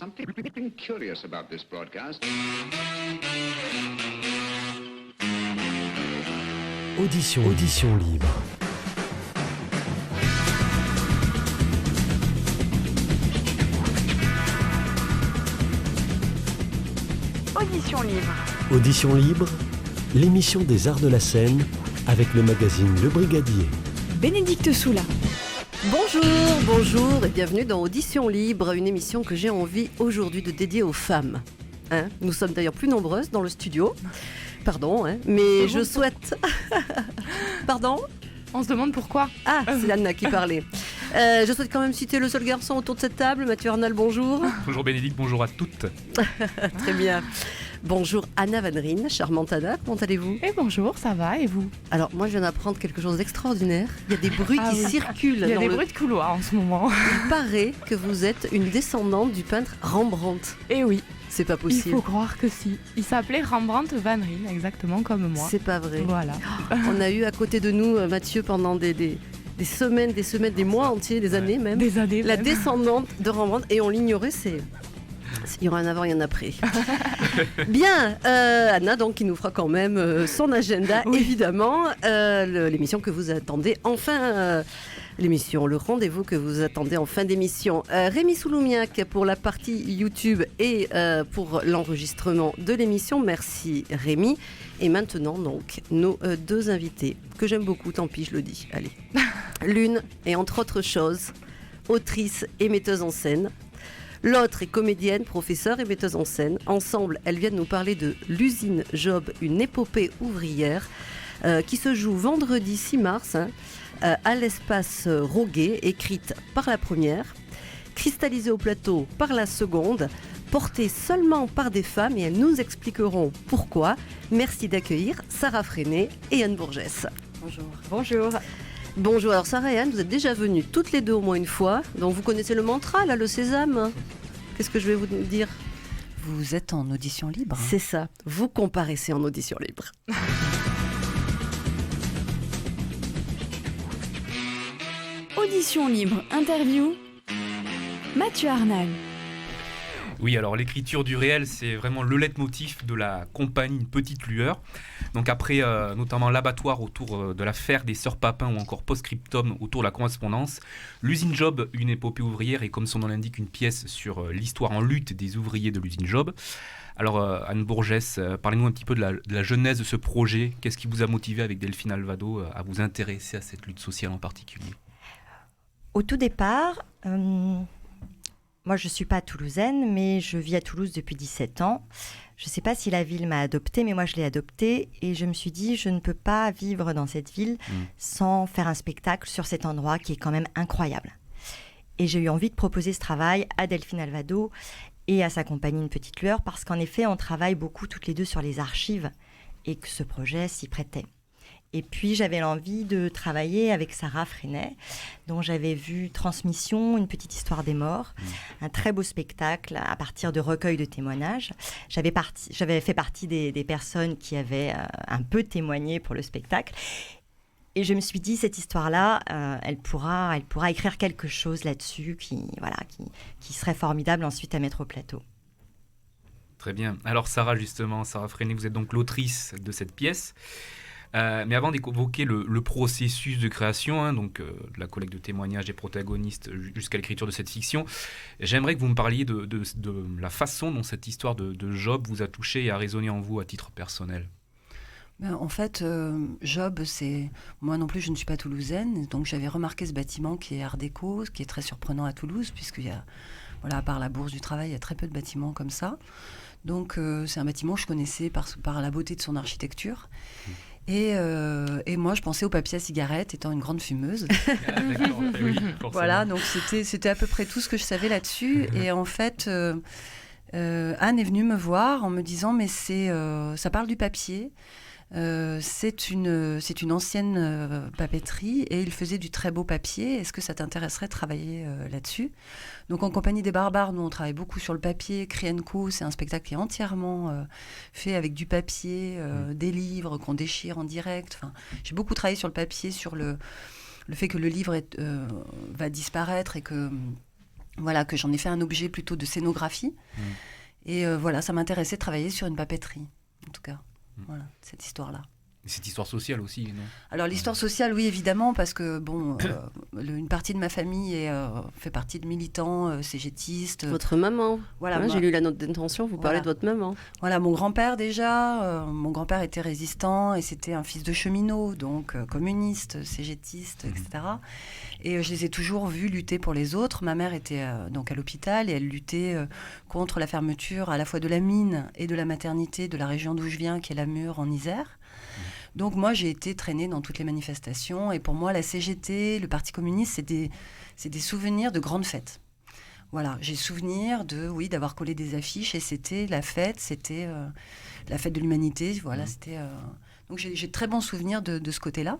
something curious about this broadcast. Audition libre. Audition libre, l'émission des arts de la scène avec le magazine Le Brigadier. Bénédicte Soula. Bonjour et bienvenue dans Audition libre, une émission que j'ai envie aujourd'hui de dédier aux femmes. Nous sommes d'ailleurs plus nombreuses dans le studio. Pardon, mais je souhaite... Pardon ? On se demande pourquoi. Ah, c'est Anna qui parlait. Je souhaite quand même citer le seul garçon autour de cette table. Mathieu Arnal, bonjour. Bonjour Bénédicte, bonjour à toutes. Très bien. Bonjour Anna Van Rijn, charmante Anna, comment allez-vous ? Et bonjour, ça va, et vous ? Alors moi je viens d'apprendre quelque chose d'extraordinaire. Il y a des bruits qui circulent. Il y a des bruits de couloir en ce moment. Il paraît que vous êtes une descendante du peintre Rembrandt. Eh oui. C'est pas possible. Il faut croire que si. Il s'appelait Rembrandt Van Rijn, exactement comme moi. C'est pas vrai. Voilà. On a eu à côté de nous Mathieu pendant des semaines, des mois entiers, des années même. Des années La même. descendante de Rembrandt, et on l'ignorait, il y aura un avant et un après. Bien, Anna, donc, qui nous fera quand même son agenda, oui. Évidemment. L'émission que vous attendez enfin... le rendez-vous que vous attendez en fin d'émission. Rémi Souloumiac pour la partie YouTube et pour l'enregistrement de l'émission. Merci Rémi. Et maintenant, donc, nos deux invités, que j'aime beaucoup, tant pis, je le dis. Allez. L'une est, entre autres choses, autrice et metteuse en scène. L'autre est comédienne, professeure et metteuse en scène. Ensemble, elles viennent nous parler de l'usine Job, une épopée ouvrière qui se joue vendredi 6 mars à l'espace Roguet, écrite par la première, cristallisée au plateau par la seconde, portée seulement par des femmes, et elles nous expliqueront pourquoi. Merci d'accueillir Sarah Freinet et Anne Bourgès. Bonjour. Bonjour, alors Sarah et Anne, vous êtes déjà venues toutes les deux au moins une fois, donc vous connaissez le mantra, là, le sésame. Qu'est-ce que je vais vous dire ? Vous êtes en audition libre. C'est ça, vous comparaissez en audition libre. Audition libre, interview. Mathieu Arnal. Oui, alors l'écriture du réel, c'est vraiment le leitmotiv de la compagnie Une Petite Lueur. Donc après notamment l'abattoir autour de l'affaire des Sœurs Papin ou encore Postscriptum autour de la correspondance, l'usine Job, une épopée ouvrière, est comme son nom l'indique une pièce sur l'histoire en lutte des ouvriers de l'usine Job. Alors Anne Bourgès, parlez-nous un petit peu de la genèse de ce projet. Qu'est-ce qui vous a motivé avec Delphine Alvado à vous intéresser à cette lutte sociale en particulier ? Au tout départ, moi je ne suis pas toulousaine, mais je vis à Toulouse depuis 17 ans. Je ne sais pas si la ville m'a adoptée, mais moi je l'ai adoptée et je me suis dit je ne peux pas vivre dans cette ville sans faire un spectacle sur cet endroit qui est quand même incroyable. Et j'ai eu envie de proposer ce travail à Delphine Alvado et à sa compagnie Une Petite Lueur parce qu'en effet on travaille beaucoup toutes les deux sur les archives et que ce projet s'y prêtait. Et puis, j'avais l'envie de travailler avec Sarah Freinet, dont j'avais vu Transmission, une petite histoire des morts, un très beau spectacle à partir de recueils de témoignages. J'avais fait partie des personnes qui avaient un peu témoigné pour le spectacle. Et je me suis dit, cette histoire-là, elle pourra écrire quelque chose là-dessus qui serait formidable ensuite à mettre au plateau. Très bien. Alors Sarah Freinet, vous êtes donc l'autrice de cette pièce. Mais avant d'évoquer le processus de création, de la collecte de témoignages des protagonistes jusqu'à l'écriture de cette fiction, j'aimerais que vous me parliez de la façon dont cette histoire de Job vous a touché et a résonné en vous à titre personnel. En fait, Job, moi non plus, je ne suis pas toulousaine, donc j'avais remarqué ce bâtiment qui est art déco, qui est très surprenant à Toulouse, puisqu'il y a, à part la Bourse du Travail, il y a très peu de bâtiments comme ça. Donc c'est un bâtiment que je connaissais par la beauté de son architecture. Et moi, je pensais au papier à cigarette, étant une grande fumeuse. Voilà, donc c'était à peu près tout ce que je savais là-dessus. Et en fait, Anne est venue me voir en me disant, mais ça parle du papier. C'est une ancienne papeterie et il faisait du très beau papier. Est-ce que ça t'intéresserait de travailler là-dessus ? Donc en compagnie des Barbares, nous on travaille beaucoup sur le papier. Krienko, c'est un spectacle qui est entièrement fait avec du papier, des livres qu'on déchire en direct. Enfin, j'ai beaucoup travaillé sur le papier, sur le fait que le livre va disparaître et que Voilà, que j'en ai fait un objet plutôt de scénographie. Et voilà, ça m'intéressait de travailler sur une papeterie, en tout cas. Voilà, cette histoire-là. Et cette histoire sociale aussi, non? Alors l'histoire sociale, oui, évidemment, parce que bon, une partie de ma famille fait partie de militants cégétistes. Votre maman. Voilà, J'ai lu la note d'intention, vous parlez de votre maman. Voilà, mon grand-père déjà. Mon grand-père était résistant et c'était un fils de cheminot, donc communiste, cégétiste, etc. Et je les ai toujours vus lutter pour les autres. Ma mère était donc à l'hôpital et elle luttait contre la fermeture à la fois de la mine et de la maternité de la région d'où je viens, qui est la Mure en Isère. Donc moi, j'ai été traînée dans toutes les manifestations. Et pour moi, la CGT, le Parti communiste, c'est des souvenirs de grandes fêtes. Voilà, j'ai souvenir d'avoir collé des affiches. Et c'était la fête de l'humanité. Voilà, donc j'ai de très bons souvenirs de ce côté-là.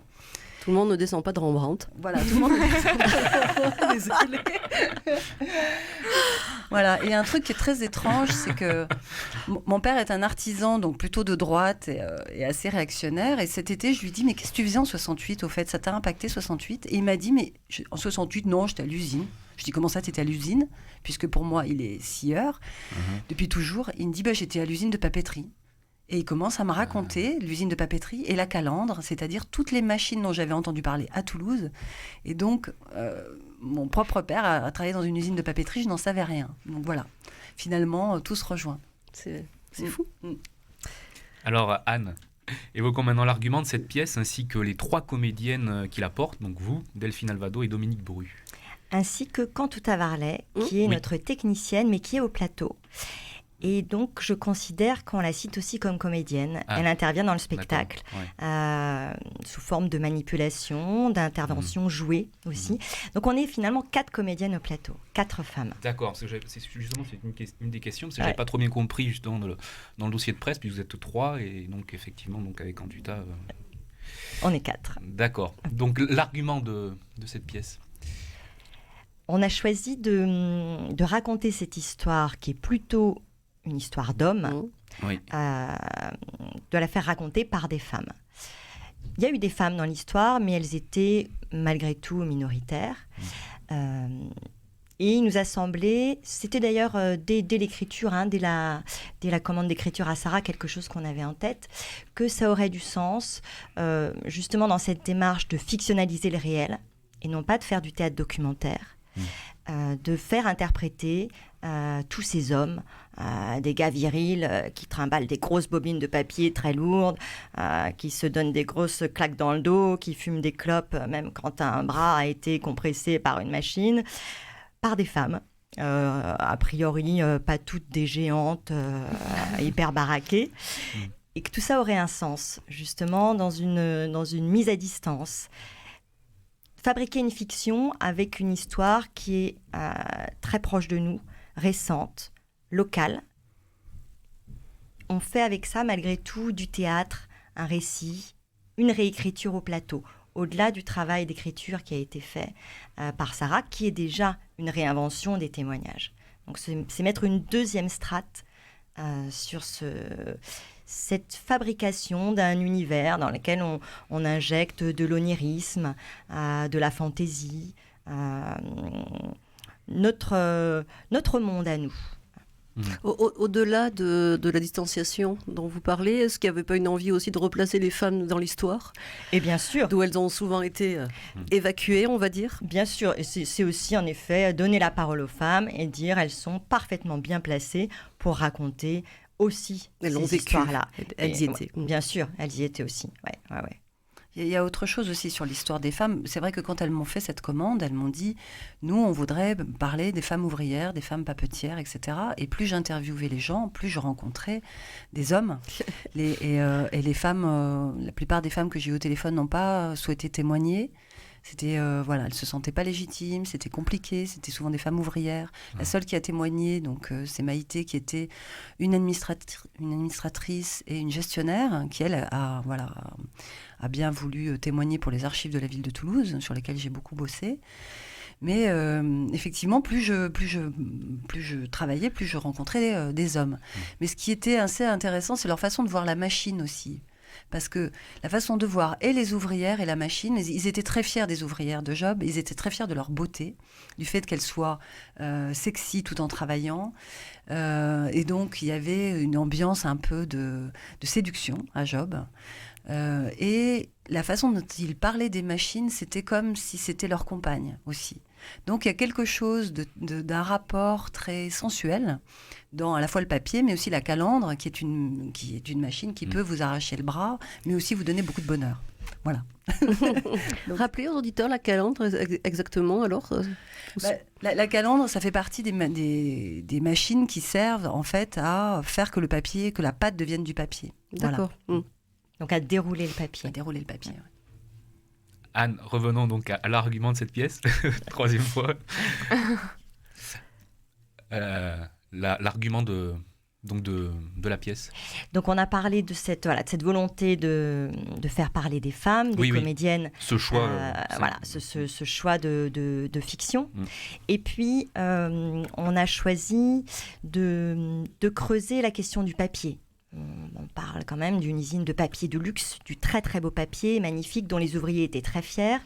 Tout le monde ne descend pas de Rembrandt. Voilà, tout le monde ne descend pas. Désolée. Voilà, et un truc qui est très étrange, c'est que mon père est un artisan, donc plutôt de droite et assez réactionnaire. Et cet été, je lui dis, mais qu'est-ce que tu faisais en 68 au fait? Ça t'a impacté 68? Et il m'a dit, mais en 68, non, j'étais à l'usine. Je dis, comment ça, t'étais à l'usine? Puisque pour moi, il est scieur depuis toujours. Il me dit, j'étais à l'usine de papeterie. Et il commence à me raconter l'usine de papeterie et la calandre, c'est-à-dire toutes les machines dont j'avais entendu parler à Toulouse. Et donc, mon propre père a travaillé dans une usine de papeterie, je n'en savais rien. Donc voilà, finalement, tout se rejoint. C'est fou. Alors, Anne, évoquons maintenant l'argument de cette pièce ainsi que les 3 comédiennes qui la portent, donc vous, Delphine Alvado et Dominique Bru. Ainsi que Kantouta Varlet, qui est notre technicienne, mais qui est au plateau. Et donc, je considère qu'on la cite aussi comme comédienne. Elle intervient dans le spectacle, sous forme de manipulation, d'intervention jouée aussi. Donc, on est finalement 4 comédiennes au plateau, 4 femmes. D'accord, c'est une des questions, parce que je n'avais pas trop bien compris justement dans le dossier de presse, puis vous êtes 3, et donc effectivement, donc avec Kantouta... On est 4. D'accord. Donc, l'argument de cette pièce? On a choisi de raconter cette histoire qui est plutôt une histoire d'homme, de la faire raconter par des femmes. Il y a eu des femmes dans l'histoire, mais elles étaient malgré tout minoritaires. Et il nous a semblé, c'était d'ailleurs dès l'écriture, dès la commande d'écriture à Sarah, quelque chose qu'on avait en tête, que ça aurait du sens, justement dans cette démarche de fictionnaliser le réel, et non pas de faire du théâtre documentaire. De faire interpréter tous ces hommes, des gars virils qui trimballent des grosses bobines de papier très lourdes, qui se donnent des grosses claques dans le dos, qui fument des clopes même quand un bras a été compressé par une machine, par des femmes. A priori, pas toutes des géantes hyper baraquées. Et que tout ça aurait un sens, justement, dans une mise à distance. Fabriquer une fiction avec une histoire qui est très proche de nous, récente, locale. On fait avec ça, malgré tout, du théâtre, un récit, une réécriture au plateau, au-delà du travail d'écriture qui a été fait par Sarah, qui est déjà une réinvention des témoignages. Donc c'est mettre une deuxième strate sur cette fabrication d'un univers dans lequel on injecte de l'onirisme, de la fantaisie, notre monde à nous. Au-delà de la distanciation dont vous parlez, est-ce qu'il n'y avait pas une envie aussi de replacer les femmes dans l'histoire? Et bien sûr. D'où elles ont souvent été évacuées, on va dire. Bien sûr, et c'est aussi en effet donner la parole aux femmes et dire elles sont parfaitement bien placées pour raconter aussi ces histoires-là. Elles y étaient. Bien sûr, elles y étaient aussi. Ouais. Il y a autre chose aussi sur l'histoire des femmes. C'est vrai que quand elles m'ont fait cette commande, elles m'ont dit « Nous, on voudrait parler des femmes ouvrières, des femmes papetières, etc. » Et plus j'interviewais les gens, plus je rencontrais des hommes. Et les femmes, la plupart des femmes que j'ai eu au téléphone n'ont pas souhaité témoigner. C'était, elles ne se sentaient pas légitimes, c'était compliqué, c'était souvent des femmes ouvrières. La seule qui a témoigné, donc, c'est Maïté, qui était une administratrice et une gestionnaire, qui, elle, a bien voulu témoigner pour les archives de la ville de Toulouse, sur lesquelles j'ai beaucoup bossé. Mais effectivement, plus je travaillais, plus je rencontrais des hommes. Mais ce qui était assez intéressant, c'est leur façon de voir la machine aussi. parce que la façon de voir et les ouvrières et la machine, ils étaient très fiers des ouvrières de Job, ils étaient très fiers de leur beauté, du fait qu'elles soient sexy tout en travaillant. Et donc, il y avait une ambiance un peu de séduction à Job. Et la façon dont ils parlaient des machines, c'était comme si c'était leur compagne aussi. Donc, il y a quelque chose d'un rapport très sensuel dans à la fois le papier, mais aussi la calandre, qui est une machine qui peut vous arracher le bras, mais aussi vous donner beaucoup de bonheur. Voilà. Rappelez aux auditeurs la calandre exactement alors. La calandre, ça fait partie des machines qui servent en fait à faire que la pâte devienne du papier. D'accord. Voilà. Donc à dérouler le papier. À dérouler le papier, ouais. Anne, revenons donc à l'argument de cette pièce, troisième fois. L'argument de la pièce. Donc on a parlé de cette volonté de faire parler des femmes, des comédiennes. Ce choix. Ce choix de fiction. Et puis on a choisi de creuser la question du papier. On parle quand même d'une usine de papier de luxe, du très très beau papier, magnifique, dont les ouvriers étaient très fiers.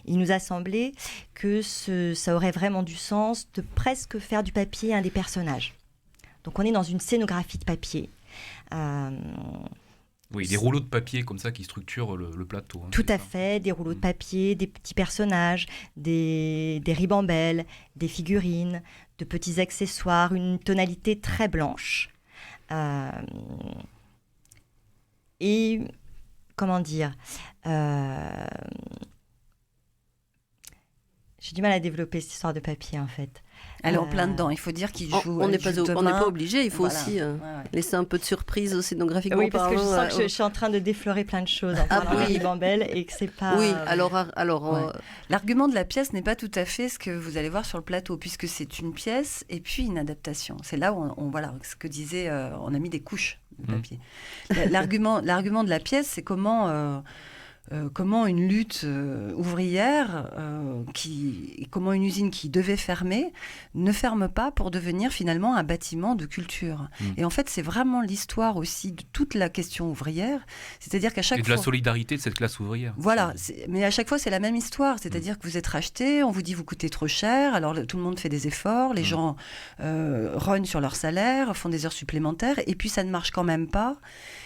Il nous a semblé que ça aurait vraiment du sens de presque faire du papier un des personnages. Donc on est dans une scénographie de papier. Oui, des rouleaux de papier comme ça qui structurent le plateau. Tout à fait, des rouleaux de papier, des petits personnages, des ribambelles, des figurines, de petits accessoires, une tonalité très blanche. Et comment dire, j'ai du mal à développer cette histoire de papier en fait. Elle est en plein dedans, il faut dire qu'il joue. On n'est pas obligé, il faut aussi laisser un peu de surprise au scénographiquement. Oui, parce que je sens que je suis en train de déflorer plein de choses en parlant de ribambelle et que c'est pas. Oui, alors. L'argument de la pièce n'est pas tout à fait ce que vous allez voir sur le plateau, puisque c'est une pièce et puis une adaptation. C'est là où voilà ce que disait, on a mis des couches de papier. L'argument de la pièce, c'est comment une lutte ouvrière, comment une usine qui devait fermer, ne ferme pas pour devenir finalement un bâtiment de culture. Et en fait, c'est vraiment l'histoire aussi de toute la question ouvrière, c'est-à-dire qu'à chaque fois... Et de la solidarité de cette classe ouvrière. Voilà, mais à chaque fois, c'est la même histoire, c'est-à-dire que vous êtes racheté, on vous dit vous coûtez trop cher, alors tout le monde fait des efforts, les gens rognent sur leur salaire, font des heures supplémentaires, et puis ça ne marche quand même pas.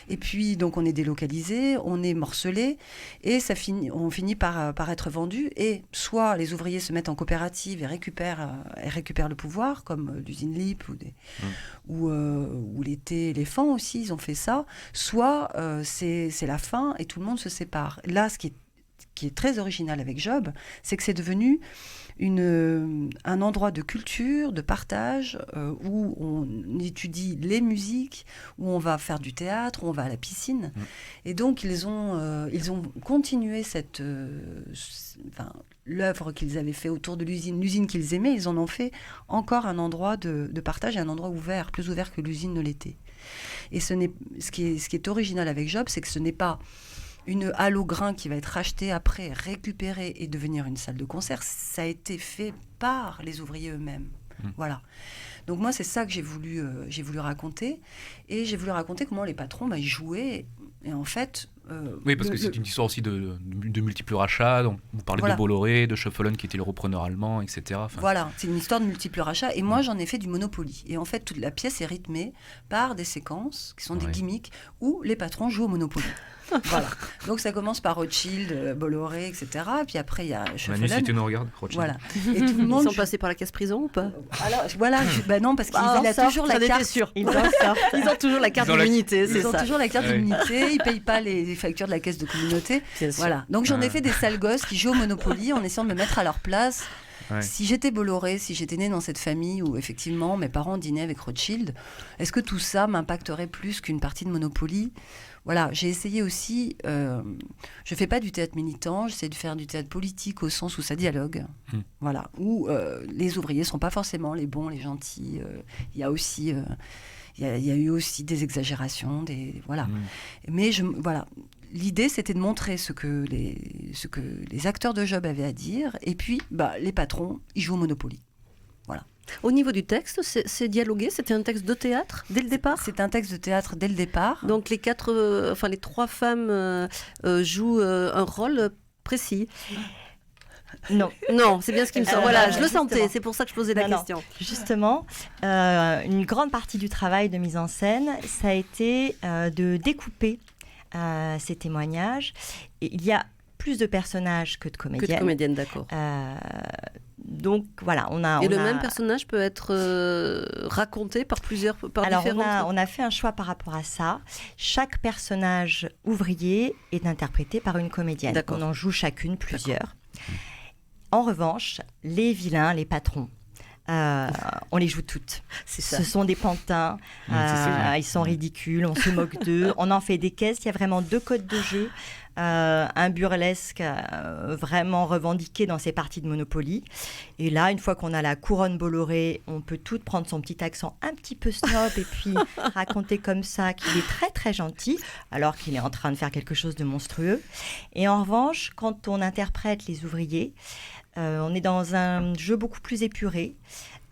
Et puis, donc, on est délocalisé, on est morcelé, et on finit par être vendu. Et soit les ouvriers se mettent en coopérative et récupèrent le pouvoir, comme l'usine Lippe ou l'été éléphant aussi, ils ont fait ça. Soit c'est la fin et tout le monde se sépare. Là, ce qui est très original avec Job, c'est que c'est devenu un endroit de culture, de partage, où on étudie les musiques, où on va faire du théâtre, où on va à la piscine. Et donc, ils ont continué l'œuvre qu'ils avaient fait autour de l'usine qu'ils aimaient, ils en ont fait encore un endroit de partage et un endroit ouvert, plus ouvert que l'usine ne l'était. Et ce qui est original avec Job, c'est que ce n'est pas une halle au grain qui va être rachetée après, récupérée et devenir une salle de concert. Ça a été fait par les ouvriers eux-mêmes. Voilà. Donc moi, c'est ça que j'ai voulu raconter. Et j'ai voulu raconter comment les patrons ils jouaient. Et en fait... oui, parce que c'est une histoire aussi de multiples rachats. Donc vous parlez de Bolloré, de Schöffelen qui était le repreneur allemand, etc. Voilà, c'est une histoire de multiples rachats. Et moi, j'en ai fait du Monopoly. Et en fait, toute la pièce est rythmée par des séquences qui sont des gimmicks où les patrons jouent au Monopoly. Voilà. Donc ça commence par Rothschild, Bolloré, etc. Et puis après, il y a Schöffelen. Manu, si tu nous regardes, Rothschild. Voilà. Et tout le monde... Ils sont passés par la casse prison ou pas? Alors, voilà, non, parce qu'il a toujours la carte. Ils ont toujours la carte d'immunité, c'est ça. Ils ont toujours la carte d'immunité, ils ne payent pas les factures de la caisse de communauté. Voilà. Donc j'en ai fait des sales gosses qui jouent au Monopoly en essayant de me mettre à leur place. Ouais. Si j'étais Bolloré, si j'étais née dans cette famille où effectivement mes parents dînaient avec Rothschild, est-ce que tout ça m'impacterait plus qu'une partie de Monopoly? Voilà, j'ai essayé aussi, je fais pas du théâtre militant, j'essaie de faire du théâtre politique au sens où ça dialogue, voilà, où les ouvriers sont pas forcément les bons, les gentils, il y a aussi... Il y a eu aussi des exagérations, voilà. Mais voilà, l'idée c'était de montrer ce que les acteurs de Job avaient à dire, et puis les patrons, ils jouent au Monopoly. Voilà. Au niveau du texte, c'est dialogué, c'était un texte de théâtre dès le départ. C'est un texte de théâtre dès le départ. Donc les trois femmes jouent un rôle précis. Non. Non, c'est bien ce qui me semble. Voilà, je le justement. sentais, c'est pour ça que je posais la Non, question. Justement, une grande partie du travail de mise en scène, ça a été de découper ces témoignages. Et il y a plus de personnages que de Que comédiennes. de comédienne, d'accord. Donc voilà, Et le même personnage peut être raconté par Alors différentes... on a fait un choix par rapport à ça. Chaque personnage ouvrier est interprété par une comédienne. D'accord. On en joue chacune plusieurs. En revanche, les vilains, les patrons, on les joue toutes. C'est ça. Ce sont des pantins, c'est ça. ils sont ridicules, on se moque d'eux, on en fait des caisses. Il y a vraiment 2 codes de jeu. Un burlesque vraiment revendiqué dans ses parties de Monopoly. Et là, une fois qu'on a la couronne Bolloré, on peut toutes prendre son petit accent un petit peu snob et puis raconter comme ça qu'il est très très gentil, alors qu'il est en train de faire quelque chose de monstrueux. Et en revanche, quand on interprète les ouvriers, on est dans un jeu beaucoup plus épuré.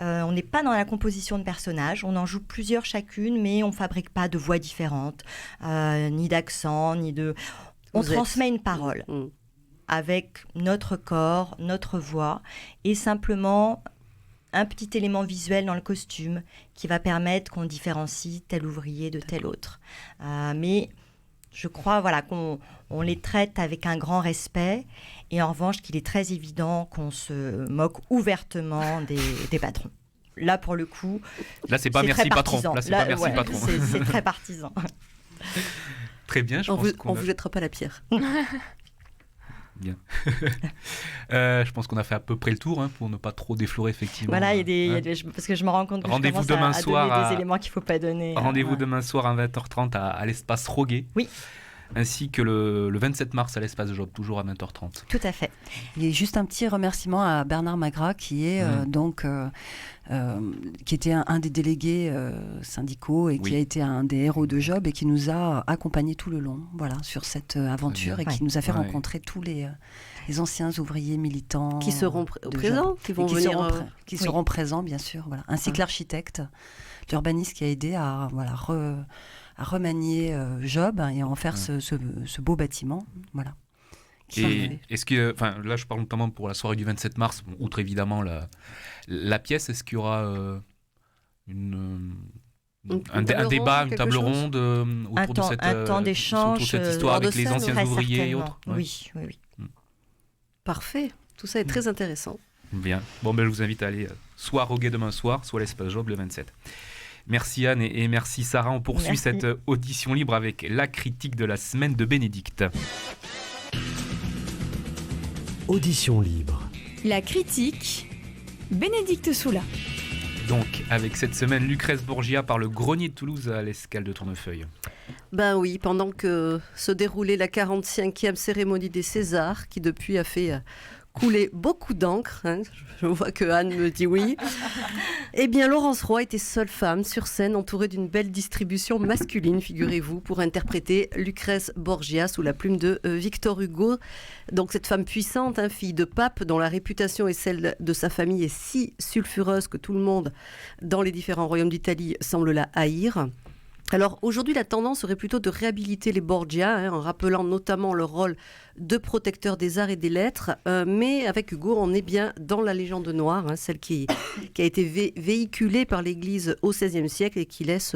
On n'est pas dans la composition de personnages, on en joue plusieurs chacune, mais on ne fabrique pas de voix différentes, ni d'accent, ni de... On transmet une parole avec notre corps, notre voix, et simplement un petit élément visuel dans le costume qui va permettre qu'on différencie tel ouvrier de tel autre. Mais je crois qu'on les traite avec un grand respect, et en revanche qu'il est très évident qu'on se moque ouvertement des patrons. Là, pour le coup, Là, c'est pas merci très patron. partisan. Là, c'est pas merci ouais, patron. c'est très partisan. Très bien, je On pense vous jettera pas la pierre. Bien. Je pense qu'on a fait à peu près le tour pour ne pas trop déflorer effectivement. Voilà, parce que je me rends compte que Rendez-vous je commence demain à soir donner des éléments qu'il ne faut pas donner. Rendez-vous Ouais. demain soir à 20h30 à l'espace Roguet. Oui. Ainsi que le 27 mars à l'espace Job, toujours à 20h30. Tout à fait. Et juste un petit remerciement à Bernard Magras qui est qui était un des délégués syndicaux et qui Oui. a été un des héros de Job et qui nous a accompagnés tout le long, sur cette aventure et bien. qui nous a fait Ouais. rencontrer tous les anciens ouvriers militants Qui seront de présents, Job. qui Et vont venir... seront présents bien sûr, ainsi que l'architecte, l'urbaniste qui a aidé à remanier Job et à en faire ce beau bâtiment, Et est-ce que, là je parle notamment pour la soirée du 27 mars, outre évidemment la pièce, est-ce qu'il y aura un débat, une table ronde autour de cette, un temps d'échange, autour de cette histoire hors de avec les scène, anciens très ouvriers et certainement. autres? Ouais. Oui. Parfait. Tout ça est très intéressant. Bien. Bon, je vous invite à aller soit à Roguet demain soir, soit à l'espace Job le 27. Merci Anne et merci Sarah. On poursuit Merci. cette audition libre avec la critique de la semaine de Bénédicte. Audition libre. La critique, Bénédicte Soula. Donc, avec cette semaine, Lucrèce Borgia par le Grenier de Toulouse à l'Escale de Tournefeuille. Ben oui, pendant que se déroulait la 45e cérémonie des Césars, qui depuis a fait couler beaucoup d'encre, je vois que Anne me dit oui, eh bien Laurence Roy était seule femme sur scène entourée d'une belle distribution masculine, figurez-vous, pour interpréter Lucrèce Borgia sous la plume de Victor Hugo. Donc cette femme puissante, fille de pape, dont la réputation et celle de sa famille est si sulfureuse que tout le monde dans les différents royaumes d'Italie semble la haïr. Alors aujourd'hui, la tendance serait plutôt de réhabiliter les Borgia, en rappelant notamment leur rôle de protecteur des arts et des lettres. Mais avec Hugo, on est bien dans la légende noire, celle qui a été véhiculée par l'Église au XVIe siècle et qui laisse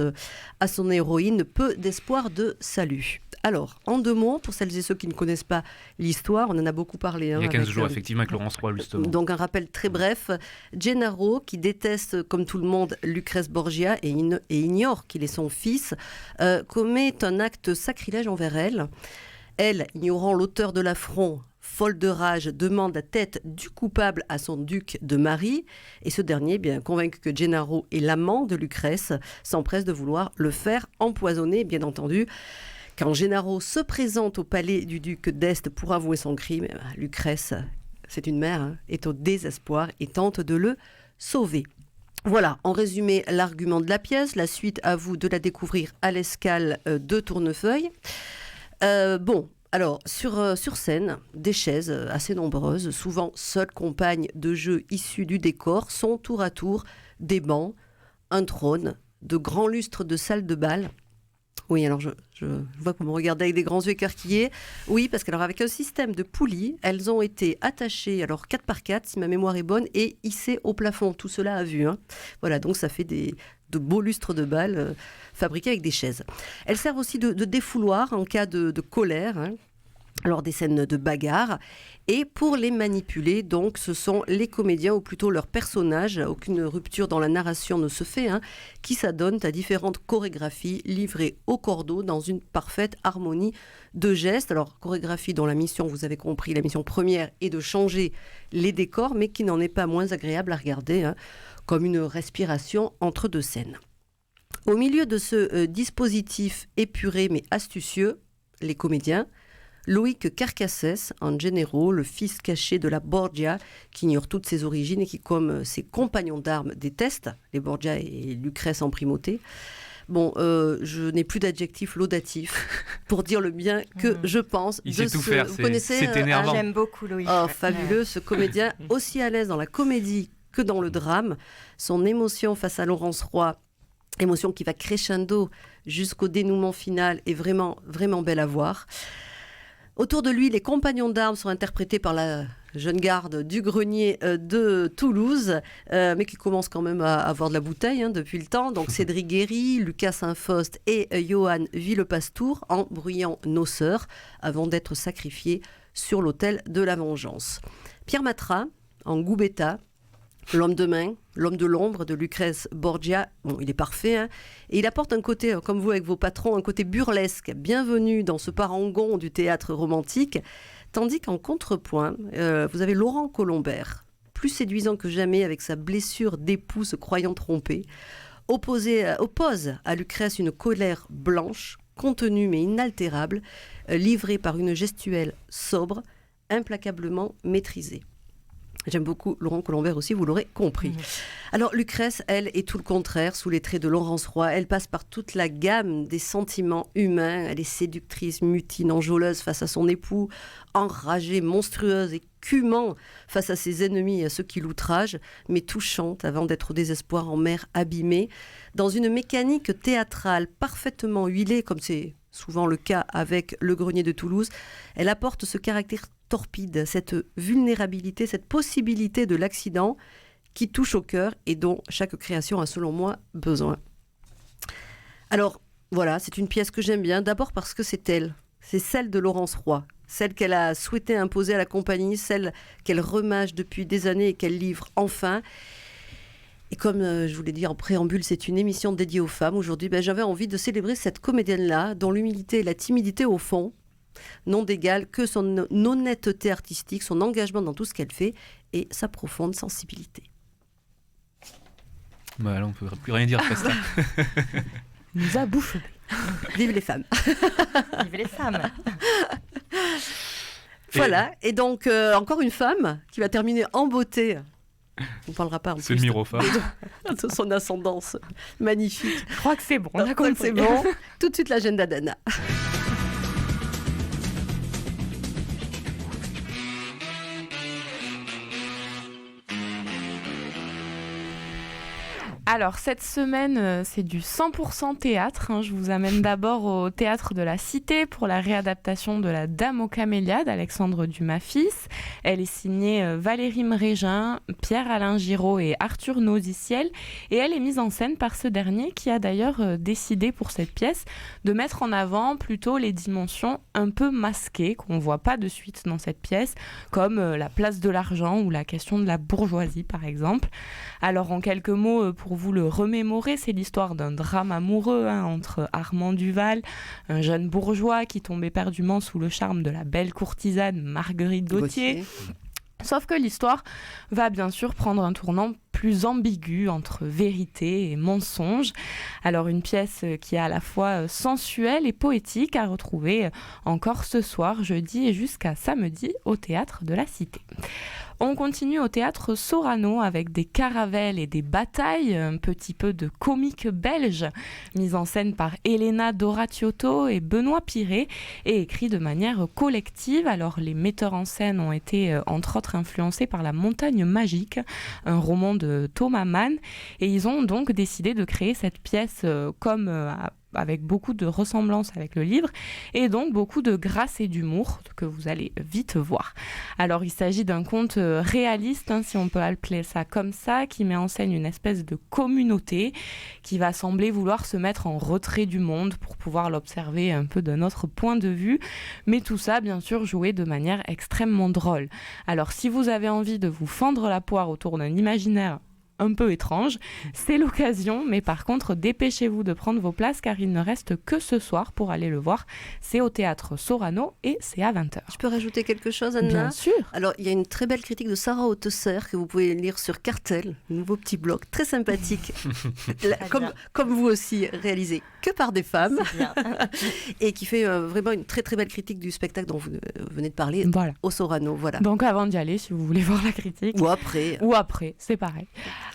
à son héroïne peu d'espoir de salut. Alors, en 2 mots, pour celles et ceux qui ne connaissent pas l'histoire, on en a beaucoup parlé. Il y a 15 avec, jours, effectivement, avec Laurence Roy, justement. Donc un rappel très bref. Gennaro, qui déteste, comme tout le monde, Lucrèce Borgia et ignore qu'il est son fils, commet un acte sacrilège envers elle. Elle, ignorant l'auteur de l'affront, folle de rage, demande la tête du coupable à son duc de Mari. Et ce dernier, bien convaincu que Gennaro est l'amant de Lucrèce, s'empresse de vouloir le faire empoisonner, bien entendu. Quand Gennaro se présente au palais du duc d'Este pour avouer son crime, Lucrèce, c'est une mère, est au désespoir et tente de le sauver. Voilà, en résumé, l'argument de la pièce. La suite, à vous de la découvrir à l'Escale de Tournefeuille. Alors, sur scène, des chaises assez nombreuses, souvent seules compagnes de jeux issus du décor, sont tour à tour des bancs, un trône, de grands lustres de salle de bal. Oui, alors je vois que vous me regardez avec des grands yeux écarquillés. Oui, parce qu'avec un système de poulies, elles ont été attachées, alors 4x4, si ma mémoire est bonne, et hissées au plafond. Tout cela à vue. Hein. Voilà, donc ça fait de beaux lustres de bal fabriqués avec des chaises. Elles servent aussi de défouloir en cas de colère, hein. Alors des scènes de bagarre. Et pour les manipuler, donc, ce sont les comédiens, ou plutôt leurs personnages, aucune rupture dans la narration ne se fait, hein, qui s'adonnent à différentes chorégraphies livrées au cordeau dans une parfaite harmonie de gestes. Alors, chorégraphie dont la mission, vous avez compris, la mission première est de changer les décors, mais qui n'en est pas moins agréable à regarder, hein, comme une respiration entre deux scènes. Au milieu de ce dispositif épuré mais astucieux, les comédiens, Loïc Carcassès, en généraux, le fils caché de la Borgia, qui ignore toutes ses origines et qui, comme ses compagnons d'armes, déteste les Borgia et Lucrèce en primauté. Bon, je n'ai plus d'adjectif laudatif pour dire le bien que je pense. Il sait tout faire, vous connaissez, c'est énervant. J'aime beaucoup Loïc. Oh, fabuleux, ce comédien, aussi à l'aise dans la comédie que dans le drame. Son émotion face à Laurence Roy, émotion qui va crescendo jusqu'au dénouement final, est vraiment, vraiment belle à voir. Autour de lui, les compagnons d'armes sont interprétés par la jeune garde du grenier de Toulouse, mais qui commence quand même à avoir de la bouteille depuis le temps. Donc Cédric Guéry, Lucas Saint-Faust et Johan Villepastour en bruyants noceurs avant d'être sacrifiés sur l'autel de la vengeance. Pierre Matra en Gubetta, l'homme de main, l'homme de l'ombre de Lucrèce Borgia, bon, il est parfait, hein, et il apporte un côté, comme vous avec vos patrons, un côté burlesque, bienvenue dans ce parangon du théâtre romantique, tandis qu'en contrepoint, vous avez Laurent Colombert, plus séduisant que jamais avec sa blessure d'époux se croyant trompé, oppose à Lucrèce une colère blanche, contenue mais inaltérable, livrée par une gestuelle sobre, implacablement maîtrisée. J'aime beaucoup Laurent Colombert aussi, vous l'aurez compris. Alors Lucrèce, elle, est tout le contraire, sous les traits de Laurence Roy. Elle passe par toute la gamme des sentiments humains. Elle est séductrice, mutine, enjôleuse face à son époux, enragée, monstrueuse, écumant face à ses ennemis et à ceux qui l'outragent, mais touchante avant d'être au désespoir en mer abîmée. Dans une mécanique théâtrale parfaitement huilée, comme c'est souvent le cas avec Le Grenier de Toulouse, elle apporte ce caractère torpide, cette vulnérabilité, cette possibilité de l'accident qui touche au cœur et dont chaque création a selon moi besoin. Alors voilà, c'est une pièce que j'aime bien, d'abord parce que c'est elle, c'est celle de Laurence Roy, celle qu'elle a souhaité imposer à la compagnie, celle qu'elle remâche depuis des années et qu'elle livre enfin. Et comme je vous l'ai dit en préambule, c'est une émission dédiée aux femmes. Aujourd'hui, j'avais envie de célébrer cette comédienne-là, dont l'humilité et la timidité, au fond, n'ont d'égal que son honnêteté artistique, son engagement dans tout ce qu'elle fait et sa profonde sensibilité. Bah là, on ne peut plus rien dire après ça. Nous a bouffé. Vive les femmes. Vive les femmes. Voilà, et donc encore une femme qui va terminer en beauté. On ne parlera pas en C'est plus le mirophare. de son ascendance magnifique. Je crois que c'est bon. On a Donc, compris. c'est bon. Tout de suite l'agenda d'Anna. Alors, cette semaine, c'est du 100% théâtre. Je vous amène d'abord au Théâtre de la Cité pour la réadaptation de La Dame aux Camélias d'Alexandre Dumas fils. Elle est signée Valérie Mrégin, Pierre-Alain Giraud et Arthur Nosiciel. Et elle est mise en scène par ce dernier qui a d'ailleurs décidé pour cette pièce de mettre en avant plutôt les dimensions un peu masquées qu'on ne voit pas de suite dans cette pièce, comme la place de l'argent ou la question de la bourgeoisie par exemple. Alors en quelques mots, pour vous le remémorer, c'est l'histoire d'un drame amoureux entre Armand Duval, un jeune bourgeois qui tombe éperdument sous le charme de la belle courtisane Marguerite Gauthier. Sauf que l'histoire va bien sûr prendre un tournant plus plus ambiguë entre vérité et mensonge. Alors une pièce qui est à la fois sensuelle et poétique à retrouver encore ce soir, jeudi et jusqu'à samedi au Théâtre de la Cité. On continue au Théâtre Sorano avec des caravelles et des batailles, un petit peu de comique belge, mise en scène par Elena Doratiotto et Benoît Piré et écrit de manière collective. Alors les metteurs en scène ont été entre autres influencés par La Montagne Magique, un roman de Thomas Mann, et ils ont donc décidé de créer cette pièce avec beaucoup de ressemblances avec le livre et donc beaucoup de grâce et d'humour que vous allez vite voir. Alors il s'agit d'un conte réaliste, si on peut appeler ça comme ça, qui met en scène une espèce de communauté qui va sembler vouloir se mettre en retrait du monde pour pouvoir l'observer un peu d'un autre point de vue, mais tout ça bien sûr joué de manière extrêmement drôle. Alors si vous avez envie de vous fendre la poire autour d'un imaginaire un peu étrange, c'est l'occasion, mais par contre dépêchez-vous de prendre vos places car il ne reste que ce soir pour aller le voir. C'est au Théâtre Sorano et c'est à 20h. Je peux rajouter quelque chose, Anna ? Bien sûr. Alors, il y a une très belle critique de Sarah Hautesser que vous pouvez lire sur Cartel, un nouveau petit blog très sympathique, comme vous aussi, réalisé que par des femmes, et qui fait vraiment une très très belle critique du spectacle dont vous venez de parler, voilà. Au Sorano. Voilà. Donc avant d'y aller, si vous voulez voir la critique. Ou après. Ou après, c'est pareil.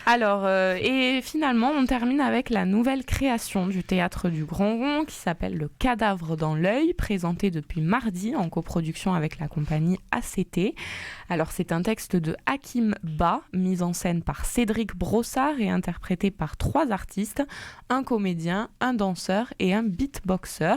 Alors, et finalement, on termine avec la nouvelle création du Théâtre du Grand Rond qui s'appelle Le Cadavre dans l'œil, présenté depuis mardi en coproduction avec la compagnie ACT. Alors, c'est un texte de Hakim Ba, mis en scène par Cédric Brossard et interprété par 3 artistes, un comédien, un danseur et un beatboxer.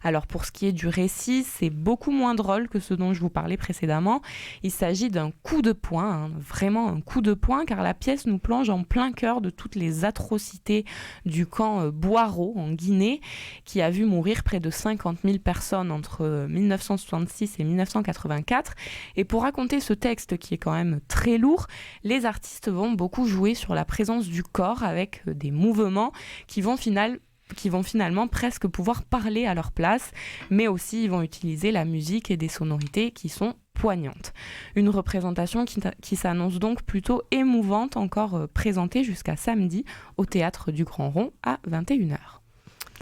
Alors, pour ce qui est du récit, c'est beaucoup moins drôle que ce dont je vous parlais précédemment. Il s'agit d'un coup de poing, vraiment un coup de poing, car la pièce nous plonge en plein cœur de toutes les atrocités du camp Boiro en Guinée, qui a vu mourir près de 50 000 personnes entre 1966 et 1984. Et pour raconter ce texte qui est quand même très lourd, les artistes vont beaucoup jouer sur la présence du corps avec des mouvements qui vont finalement presque pouvoir parler à leur place, mais aussi ils vont utiliser la musique et des sonorités qui sont poignante. Une représentation qui s'annonce donc plutôt émouvante, encore présentée jusqu'à samedi au Théâtre du Grand Rond à 21h.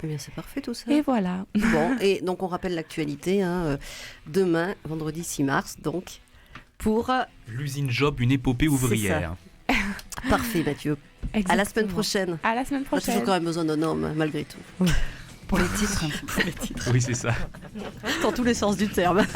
Eh bien, c'est parfait tout ça. Et voilà. Bon, et donc on rappelle l'actualité, demain, vendredi 6 mars, donc, pour... L'usine Job, une épopée ouvrière. Parfait, Mathieu. Exactement. À la semaine prochaine. À la semaine On a prochaine. toujours quand même besoin d'un homme, malgré tout. Oui. Pour les titres. Oui, c'est ça. Dans tous les sens du terme.